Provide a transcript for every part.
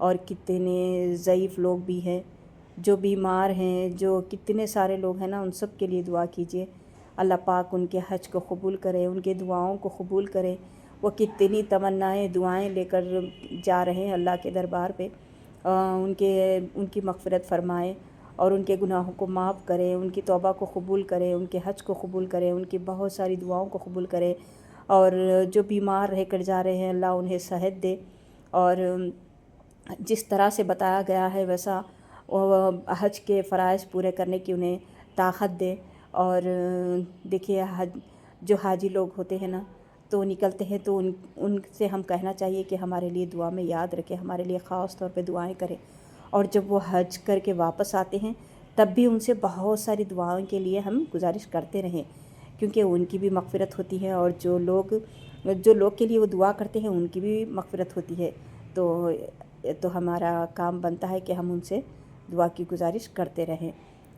اور کتنے ضعیف لوگ بھی ہیں جو بیمار ہیں، جو کتنے سارے لوگ ہیں نا، ان سب کے لیے دعا کیجیے۔ اللہ پاک ان کے حج کو قبول کرے، ان کے دعاؤں کو قبول کرے۔ وہ کتنی تمنائیں دعائیں لے کر جا رہے ہیں اللہ کے دربار پہ، ان کی مغفرت فرمائے اور ان کے گناہوں کو معاف کرے، ان کی توبہ کو قبول کرے، ان کے حج کو قبول کرے، ان کی بہت ساری دعاؤں کو قبول کرے، اور جو بیمار رہ کر جا رہے ہیں اللہ انہیں صحت دے، اور جس طرح سے بتایا گیا ہے ویسا حج کے فرائض پورے کرنے کی انہیں طاقت دے۔ اور دیکھیے جو حاجی لوگ ہوتے ہیں نا تو نکلتے ہیں، تو ان سے ہم کہنا چاہیے کہ ہمارے لیے دعا میں یاد رکھے، ہمارے لیے خاص طور پہ دعائیں کریں، اور جب وہ حج کر کے واپس آتے ہیں تب بھی ان سے بہت ساری دعاؤں کے لیے ہم گزارش کرتے رہیں، کیونکہ ان کی بھی مغفرت ہوتی ہے، اور جو لوگ کے لیے وہ دعا کرتے ہیں ان کی بھی مغفرت ہوتی ہے۔ تو ہمارا کام بنتا ہے کہ ہم ان سے دعا کی گزارش کرتے رہیں،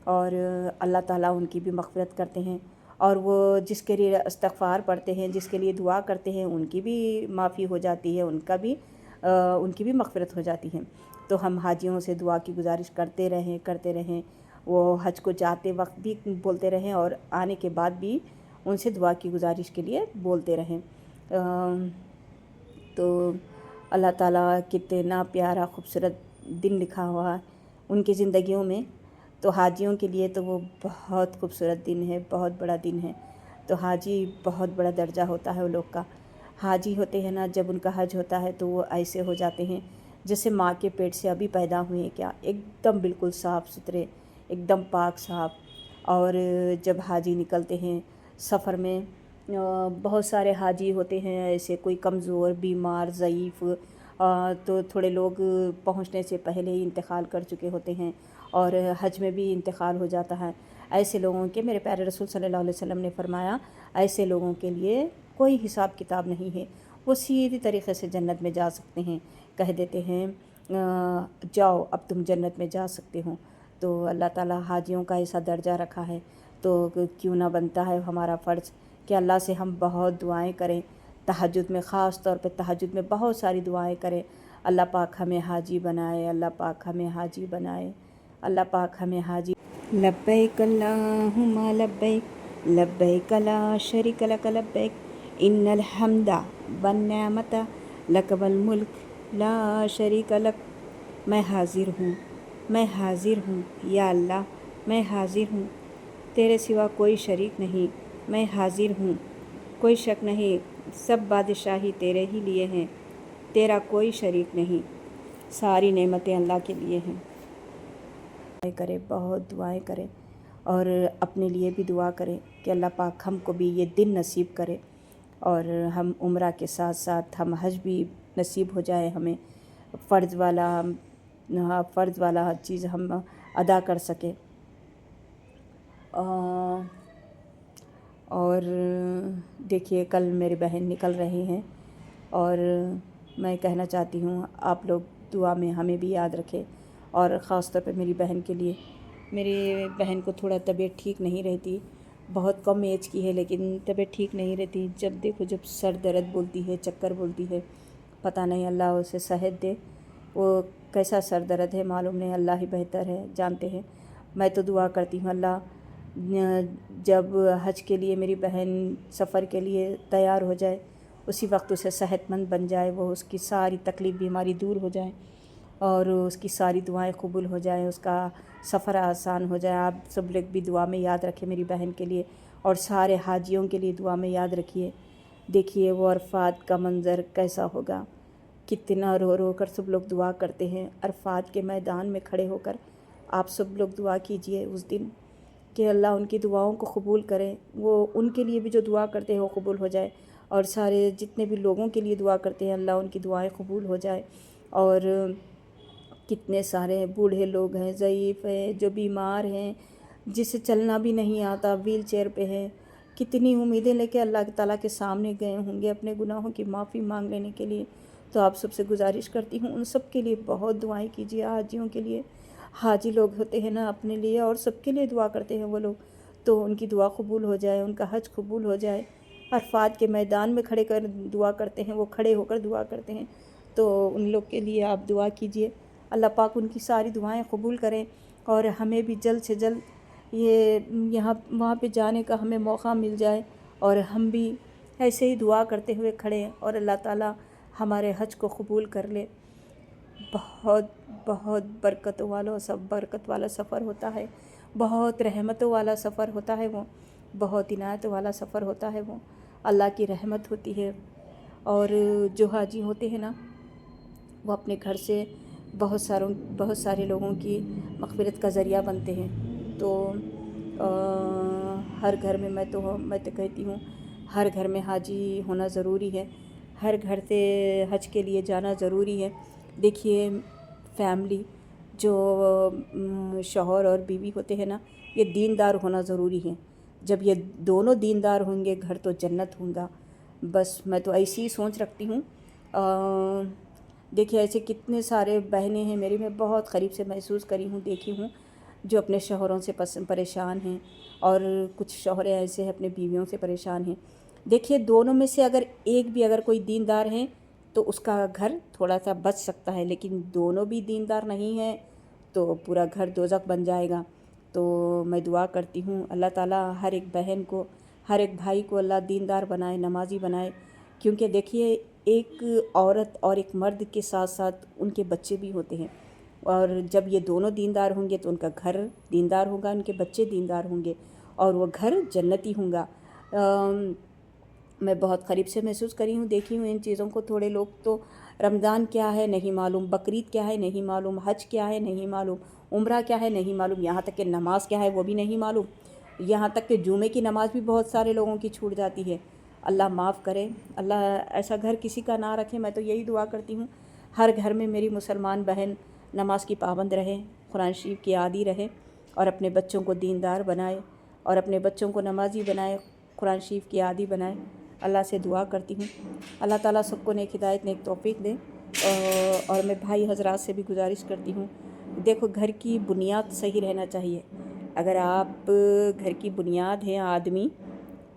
اور اللہ تعالیٰ ان کی بھی مغفرت کرتے ہیں، اور وہ جس کے لیے استغفار پڑھتے ہیں، جس کے لیے دعا کرتے ہیں، ان کی بھی معافی ہو جاتی ہے، ان کی بھی مغفرت ہو جاتی ہے۔ تو ہم حاجیوں سے دعا کی گزارش کرتے رہیں، وہ حج کو جاتے وقت بھی بولتے رہیں اور آنے کے بعد بھی ان سے دعا کی گزارش کے لیے بولتے رہیں۔ تو اللہ تعالیٰ کتنا پیارا خوبصورت دن لکھا ہوا ہے ان کی زندگیوں میں، تو حاجیوں کے لیے تو وہ بہت خوبصورت دن ہے، بہت بڑا دن ہے۔ تو حاجی بہت بڑا درجہ ہوتا ہے وہ لوگ کا۔ حاجی ہوتے ہیں نا، جب ان کا حج ہوتا ہے تو وہ ایسے ہو جاتے ہیں جیسے ماں کے پیٹ سے ابھی پیدا ہوئے ہیں، کیا ایک دم بالکل صاف ستھرے، ایک دم پاک صاف۔ اور جب حاجی نکلتے ہیں سفر میں، بہت سارے حاجی ہوتے ہیں ایسے، کوئی کمزور، بیمار، ضعیف، تو تھوڑے لوگ پہنچنے سے پہلے ہی انتقال کر چکے ہوتے ہیں، اور حج میں بھی انتقال ہو جاتا ہے۔ ایسے لوگوں کے، میرے پیارے رسول صلی اللہ علیہ وسلم نے فرمایا، ایسے لوگوں کے لیے کوئی حساب کتاب نہیں ہے، وہ سیدھی طریقے سے جنت میں جا سکتے ہیں، کہہ دیتے ہیں جاؤ اب تم جنت میں جا سکتے ہو۔ تو اللہ تعالیٰ حاجیوں کا ایسا درجہ رکھا ہے، تو کیوں نہ بنتا ہے ہمارا فرض کہ اللہ سے ہم بہت دعائیں کریں، تہجد میں، خاص طور پہ تہجد میں بہت ساری دعائیں کریں۔ اللہ پاک ہمیں حاجی بنائے، اللہ پاک ہمیں حاجی بنائے، اللہ پاک ہمیں حاجی۔ لبیک اللہم لبیک، لبیک لا شریک لک لبیک، ان الحمد والنعمت لک والملک لا شریک لک۔ میں حاضر ہوں، میں حاضر ہوں یا اللہ، میں حاضر ہوں، تیرے سوا کوئی شریک نہیں، میں حاضر ہوں، کوئی شک نہیں، سب بادشاہی تیرے ہی لیے ہیں، تیرا کوئی شریک نہیں، ساری نعمتیں اللہ کے لیے ہیں۔ دعائیں کریں، بہت دعائیں کریں، اور اپنے لیے بھی دعا کریں کہ اللہ پاک ہم کو بھی یہ دن نصیب کرے، اور ہم عمرہ کے ساتھ ساتھ ہم حج بھی نصیب ہو جائے ہمیں، فرض والا چیز ہم ادا کر سکیں۔ اور دیکھیے کل میری بہن نکل رہی ہیں، اور میں کہنا چاہتی ہوں آپ لوگ دعا میں ہمیں بھی یاد رکھیں، اور خاص طور پہ میری بہن کے لیے۔ میری بہن کو تھوڑا طبیعت ٹھیک نہیں رہتی، بہت کم ایج کی ہے لیکن طبیعت ٹھیک نہیں رہتی، جب دیکھو جب سر درد بولتی ہے، چکر بولتی ہے، پتہ نہیں، اللہ اسے صحت دے۔ وہ کیسا سر درد ہے معلوم نہیں، اللہ ہی بہتر ہے، جانتے ہیں۔ میں تو دعا کرتی ہوں اللہ جب حج کے لیے میری بہن سفر کے لیے تیار ہو جائے، اسی وقت اسے صحت مند بن جائے، وہ اس کی ساری تکلیف بیماری دور ہو جائے، اور اس کی ساری دعائیں قبول ہو جائیں، اس کا سفر آسان ہو جائے۔ آپ سب لوگ بھی دعا میں یاد رکھیں میری بہن کے لیے، اور سارے حاجیوں کے لیے دعا میں یاد رکھیے۔ دیکھیے وہ عرفات کا منظر کیسا ہوگا، کتنا رو رو کر سب لوگ دعا کرتے ہیں عرفات کے میدان میں کھڑے ہو کر۔ آپ سب لوگ دعا کیجئے اس دن کہ اللہ ان کی دعاؤں کو قبول کرے، وہ ان کے لیے بھی جو دعا کرتے ہیں وہ قبول ہو جائے، اور سارے جتنے بھی لوگوں کے لیے دعا کرتے ہیں اللہ ان کی دعائیں قبول ہو جائے۔ اور کتنے سارے بوڑھے لوگ ہیں، ضعیف ہیں، جو بیمار ہیں، جسے چلنا بھی نہیں آتا، ویل چیئر پہ ہے، کتنی امیدیں لے کے اللہ تعالیٰ کے سامنے گئے ہوں گے اپنے گناہوں کی معافی مانگ لینے کے لیے۔ تو آپ سب سے گزارش کرتی ہوں ان سب کے لیے بہت دعائیں کیجیے، حاجیوں کے لیے۔ حاجی لوگ ہوتے ہیں نا، اپنے لیے اور سب کے لیے دعا کرتے ہیں وہ لوگ، تو ان کی دعا قبول ہو جائے، ان کا حج قبول ہو جائے۔ عرفات کے میدان میں کھڑے کر دعا کرتے ہیں، وہ کھڑے ہو کر دعا کرتے ہیں، تو ان لوگ کے لیے آپ دعا کیجئے، اللہ پاک ان کی ساری دعائیں قبول کریں، اور ہمیں بھی جلد سے جلد یہ وہاں پہ جانے کا ہمیں موقع مل جائے، اور ہم بھی ایسے ہی دعا کرتے ہوئے کھڑے ہیں، اور اللہ تعالیٰ ہمارے حج کو قبول کر لے۔ بہت بہت برکتوں والا سفر ہوتا ہے، بہت رحمتوں والا سفر ہوتا ہے، وہ بہت عنایت والا سفر ہوتا ہے، وہ اللہ کی رحمت ہوتی ہے۔ اور جو حاجی ہوتے ہیں نا، وہ اپنے گھر سے بہت سارے لوگوں کی مغفرت کا ذریعہ بنتے ہیں۔ تو ہر گھر میں میں تو کہتی ہوں ہر گھر میں حاجی ہونا ضروری ہے، ہر گھر سے حج کے لیے جانا ضروری ہے۔ دیکھیے فیملی جو شوہر اور بیوی ہوتے ہیں نا، یہ دیندار ہونا ضروری ہے۔ جب یہ دونوں دیندار ہوں گے، گھر تو جنت ہوگا۔ بس میں تو ایسی ہی سوچ رکھتی ہوں۔ دیکھیے ایسے کتنے سارے بہنیں ہیں میری، میں بہت قریب سے محسوس کری ہوں، دیکھی ہوں، جو اپنے شوہروں سے پریشان ہیں، اور کچھ شوہریں ایسے ہیں اپنے بیویوں سے پریشان ہیں۔ دیکھیے دونوں میں سے اگر کوئی دیندار ہے تو اس کا گھر تھوڑا سا بچ سکتا ہے، لیکن دونوں بھی دیندار نہیں ہیں تو پورا گھر دوزخ بن جائے گا۔ تو میں دعا کرتی ہوں اللہ تعالیٰ ہر ایک بہن کو، ہر ایک بھائی کو اللہ دیندار بنائے، نمازی بنائے، کیونکہ دیکھیے ایک عورت اور ایک مرد کے ساتھ ساتھ ان کے بچے بھی ہوتے ہیں، اور جب یہ دونوں دیندار ہوں گے تو ان کا گھر دیندار ہوگا، ان کے بچے دیندار ہوں گے، اور وہ گھر جنتی ہوگا۔ میں بہت قریب سے محسوس کری ہوں، دیکھی ہوں ان چیزوں کو۔ تھوڑے لوگ تو رمضان کیا ہے نہیں معلوم، بقرعید کیا ہے نہیں معلوم، حج کیا ہے نہیں معلوم، عمرہ کیا ہے نہیں معلوم، یہاں تک کہ نماز کیا ہے وہ بھی نہیں معلوم، یہاں تک کہ جمعے کی نماز بھی بہت سارے لوگوں کی چھوٹ جاتی ہے۔ اللہ معاف کرے، اللہ ایسا گھر کسی کا نہ رکھے۔ میں تو یہی دعا کرتی ہوں ہر گھر میں میری مسلمان بہن نماز کی پابند رہے، قرآن شریف کی عادی رہے، اور اپنے بچوں کو دیندار بنائے، اور اپنے بچوں کو نمازی بنائے، قرآن شریف کی عادی بنائے۔ اللہ سے دعا کرتی ہوں اللہ تعالیٰ سب کو نیک ہدایت، نیک توفیق دے۔ اور میں بھائی حضرات سے بھی گزارش کرتی ہوں، دیکھو گھر کی بنیاد صحیح رہنا چاہیے۔ اگر آپ گھر کی بنیاد ہیں آدمی،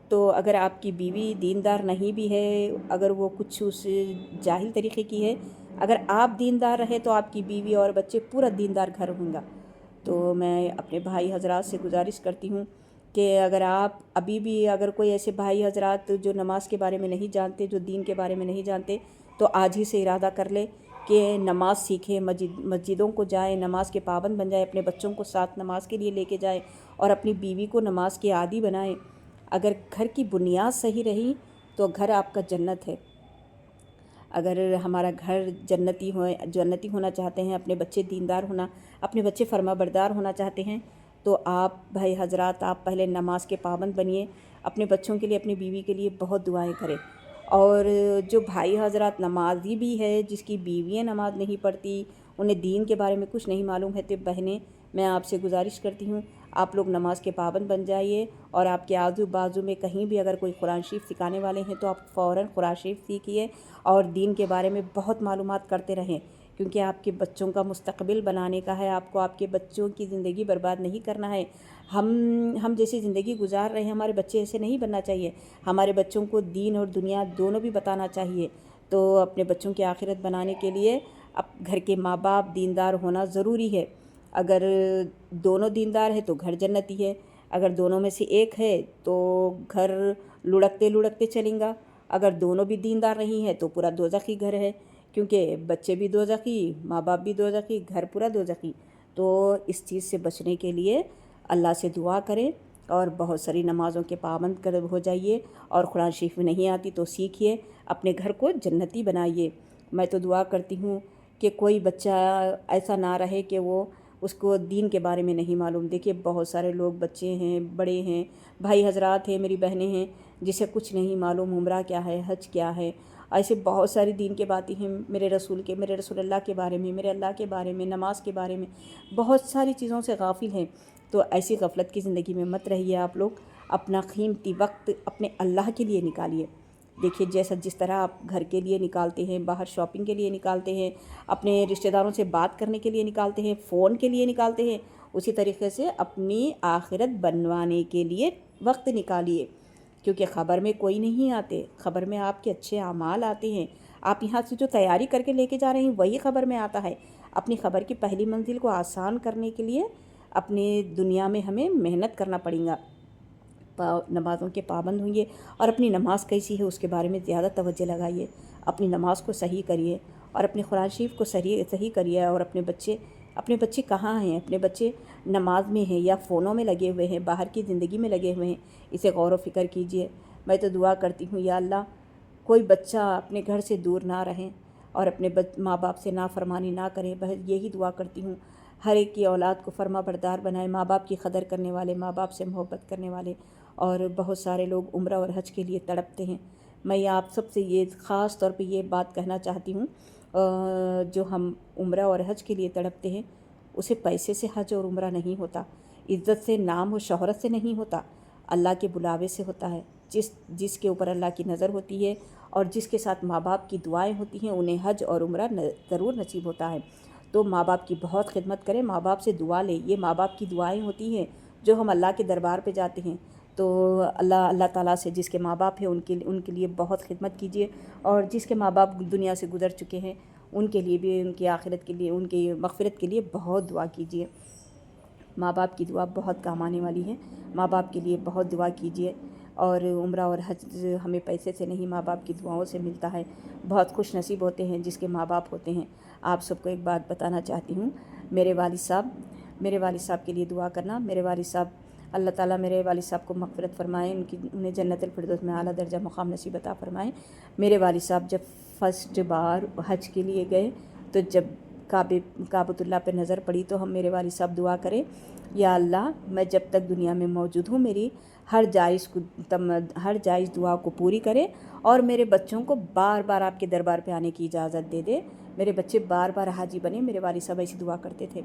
تو اگر آپ کی بیوی دیندار نہیں بھی ہے، اگر وہ کچھ اس جاہل طریقے کی ہے، اگر آپ دیندار رہے تو آپ کی بیوی اور بچے پورا دیندار گھر ہوں گا۔ تو میں اپنے بھائی حضرات سے گزارش کرتی ہوں کہ اگر آپ ابھی بھی اگر کوئی ایسے بھائی حضرات جو نماز کے بارے میں نہیں جانتے، جو دین کے بارے میں نہیں جانتے، تو آج ہی سے ارادہ کر لے کہ نماز سیکھیں، مسجدوں کو جائیں، نماز کے پابند بن جائیں، اپنے بچوں کو ساتھ نماز کے لیے لے کے جائیں، اور اپنی بیوی کو نماز کی عادی بنائیں۔ اگر گھر کی بنیاد صحیح رہی تو گھر آپ کا جنت ہے۔ اگر ہمارا گھر جنتی ہونا چاہتے ہیں، اپنے بچے دیندار ہونا، اپنے بچے فرما بردار ہونا چاہتے ہیں، تو آپ بھائی حضرات آپ پہلے نماز کے پابند بنیے، اپنے بچوں کے لیے، اپنی بیوی کے لیے بہت دعائیں کریں۔ اور جو بھائی حضرات نمازی بھی ہے، جس کی بیویاں نماز نہیں پڑھتی، انہیں دین کے بارے میں کچھ نہیں معلوم ہے، تو بہنیں میں آپ سے گزارش کرتی ہوں آپ لوگ نماز کے پابند بن جائیے، اور آپ کے آزو بازو میں کہیں بھی اگر کوئی قرآن شریف سکھانے والے ہیں تو آپ فوراً قرآن شریف سیکھیے، اور دین کے بارے میں بہت معلومات کرتے رہیں، کیونکہ آپ کے بچوں کا مستقبل بنانے کا ہے، آپ کو آپ کے بچوں کی زندگی برباد نہیں کرنا ہے۔ ہم جیسی زندگی گزار رہے ہیں، ہمارے بچے ایسے نہیں بننا چاہیے، ہمارے بچوں کو دین اور دنیا دونوں بھی بتانا چاہیے۔ تو اپنے بچوں کی آخرت بنانے کے لیے گھر کے ماں باپ دیندار ہونا ضروری ہے۔ اگر دونوں دیندار ہیں تو گھر جنتی ہے، اگر دونوں میں سے ایک ہے تو گھر لڑکتے چلیں گا، اگر دونوں بھی دیندار نہیں ہے تو پورا دوزخی گھر ہے، کیونکہ بچے بھی دوزخی، ماں باپ بھی دوزخی، گھر پورا دوزخی۔ تو اس چیز سے بچنے کے لیے اللہ سے دعا کریں، اور بہت ساری نمازوں کے پابند ہو جائیے، اور قرآن شریف میں نہیں آتی تو سیکھیے، اپنے گھر کو جنتی بنائیے۔ میں تو دعا کرتی ہوں کہ کوئی بچہ ایسا نہ رہے کہ اس کو دین کے بارے میں نہیں معلوم۔ دیکھیے بہت سارے لوگ، بچے ہیں، بڑے ہیں، بھائی حضرات ہیں، میری بہنیں ہیں، جسے کچھ نہیں معلوم عمرہ کیا ہے، حج کیا ہے، ایسے بہت ساری دین کے باتیں ہیں، میرے رسول اللہ کے بارے میں، میرے اللہ کے بارے میں، نماز کے بارے میں، بہت ساری چیزوں سے غافل ہیں۔ تو ایسی غفلت کی زندگی میں مت رہیے، آپ لوگ اپنا قیمتی وقت اپنے اللہ کے لیے نکالیے۔ دیکھیے جس طرح آپ گھر کے لیے نکالتے ہیں، باہر شاپنگ کے لیے نکالتے ہیں، اپنے رشتہ داروں سے بات کرنے کے لیے نکالتے ہیں، فون کے لیے نکالتے ہیں، اسی طریقے سے اپنی آخرت بنوانے کے لیے وقت نکالیے، کیونکہ خبر میں کوئی نہیں آتے، خبر میں آپ کے اچھے اعمال آتے ہیں، آپ یہاں سے جو تیاری کر کے لے کے جا رہے ہیں وہی خبر میں آتا ہے۔ اپنی خبر کی پہلی منزل کو آسان کرنے کے لیے اپنی دنیا میں ہمیں محنت کرنا پڑے گا، نمازوں کے پابند ہوئیے، اور اپنی نماز کیسی ہے اس کے بارے میں زیادہ توجہ لگائیے، اپنی نماز کو صحیح کریے اور اپنے قرآن شریف کو صحیح کریے، اور اپنے بچے کہاں ہیں، اپنے بچے نماز میں ہیں یا فونوں میں لگے ہوئے ہیں، باہر کی زندگی میں لگے ہوئے ہیں، اسے غور و فکر کیجیے۔ میں تو دعا کرتی ہوں یا اللہ کوئی بچہ اپنے گھر سے دور نہ رہیں اور اپنے ماں باپ سے نافرمانی نہ کریں، بس یہی دعا کرتی ہوں۔ ہر ایک کی اولاد کو فرما بردار بنائے، ماں باپ کی قدر کرنے والے، ماں باپ سے محبت کرنے والے۔ اور بہت سارے لوگ عمرہ اور حج کے لیے تڑپتے ہیں، میں آپ سب سے یہ خاص طور پہ یہ بات کہنا چاہتی ہوں، جو ہم عمرہ اور حج کے لیے تڑپتے ہیں اسے پیسے سے حج اور عمرہ نہیں ہوتا، عزت سے، نام و شہرت سے نہیں ہوتا، اللہ کے بلاوے سے ہوتا ہے۔ جس کے اوپر اللہ کی نظر ہوتی ہے اور جس کے ساتھ ماں باپ کی دعائیں ہوتی ہیں انہیں حج اور عمرہ ضرور نصیب ہوتا ہے۔ تو ماں باپ کی بہت خدمت کریں، ماں باپ سے دعا لیں، یہ ماں باپ کی دعائیں ہوتی ہیں جو ہم اللہ کے دربار پہ جاتے ہیں۔ تو اللہ تعالیٰ سے جس کے ماں باپ ہیں ان کے لیے بہت خدمت کیجیے، اور جس کے ماں باپ دنیا سے گزر چکے ہیں ان کے لیے بھی، ان کی آخرت کے لیے، ان کی مغفرت کے لیے بہت دعا کیجیے۔ ماں باپ کی دعا بہت کام آنے والی ہے، ماں باپ کے لیے بہت دعا کیجیے۔ اور عمرہ اور حج ہمیں پیسے سے نہیں، ماں باپ کی دعاؤں سے ملتا ہے۔ بہت خوش نصیب ہوتے ہیں جس کے ماں باپ ہوتے ہیں۔ آپ سب کو ایک بات بتانا چاہتی ہوں، میرے والد صاحب کے لیے دعا کرنا۔ میرے والد صاحب، اللہ تعالیٰ میرے والد صاحب کو مغفرت فرمائیں، انہیں جنت الفردوس میں اعلیٰ درجہ مقام نصیب عطا فرمائیں۔ میرے والد صاحب جب فرسٹ بار حج کے لیے گئے تو جب کعبۃ اللہ پہ نظر پڑی تو میرے والد صاحب دعا کرے، یا اللہ میں جب تک دنیا میں موجود ہوں میری ہر جائز دعا کو پوری کرے، اور میرے بچوں کو بار بار آپ کے دربار پہ آنے کی اجازت دے دے، میرے بچے بار بار حاجی بنے۔ میرے والد صاحب ایسی دعا کرتے تھے،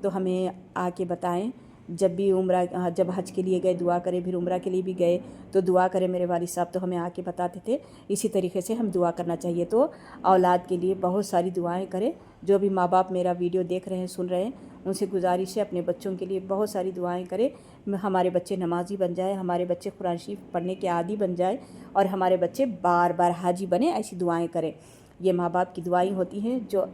تو ہمیں آ کے بتائیں جب بھی جب حج کے لیے گئے دعا کرے، پھر عمرہ کے لیے بھی گئے تو دعا کرے میرے والد صاحب، تو ہمیں آ کے بتاتے تھے۔ اسی طریقے سے ہم دعا کرنا چاہیے، تو اولاد کے لیے بہت ساری دعائیں کریں۔ جو بھی ماں باپ میرا ویڈیو دیکھ رہے ہیں، سن رہے ہیں، ان سے گزارش ہے اپنے بچوں کے لیے بہت ساری دعائیں کریں، ہمارے بچے نمازی بن جائے، ہمارے بچے قرآن شریف پڑھنے کے عادی بن جائے، اور ہمارے بچے بار بار حاجی بنے، ایسی دعائیں کریں۔ یہ ماں باپ کی دعائیں ہوتی ہیں جو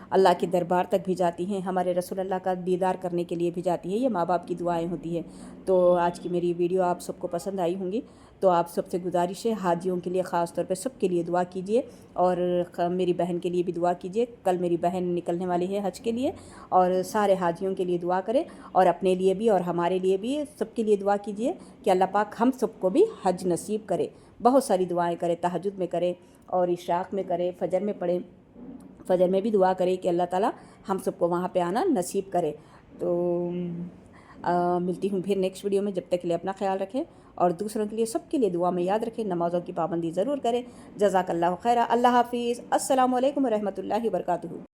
اللہ کے دربار تک بھی جاتی ہیں، ہمارے رسول اللہ کا دیدار کرنے کے لیے بھی جاتی ہیں، یہ ماں باپ کی دعائیں ہوتی ہیں۔ تو آج کی میری ویڈیو آپ سب کو پسند آئی ہوں گی، تو آپ سب سے گزارش ہے حاجیوں کے لیے خاص طور پہ سب کے لیے دعا کیجیے، اور میری بہن کے لیے بھی دعا کیجیے۔ کل میری بہن نکلنے والی ہے حج کے لیے، اور سارے حاجیوں کے لیے دعا کریں، اور اپنے لیے بھی اور ہمارے لیے بھی سب کے لیے دعا کیجیے کہ اللہ پاک ہم سب کو بھی حج نصیب کرے۔ بہت ساری دعائیں کریں، تہجد میں کریں اور اشراق میں کریں، فجر میں پڑھیں، فجر میں بھی دعا کریں کہ اللہ تعالیٰ ہم سب کو وہاں پہ آنا نصیب کرے۔ تو ملتی ہوں پھر نیکسٹ ویڈیو میں، جب تک کے لیے اپنا خیال رکھیں اور دوسروں کے لیے سب کے لیے دعا میں یاد رکھیں، نمازوں کی پابندی ضرور کریں۔ جزاک اللہ خیرہ، اللہ حافظ، السلام علیکم ورحمۃ اللہ وبرکاتہ۔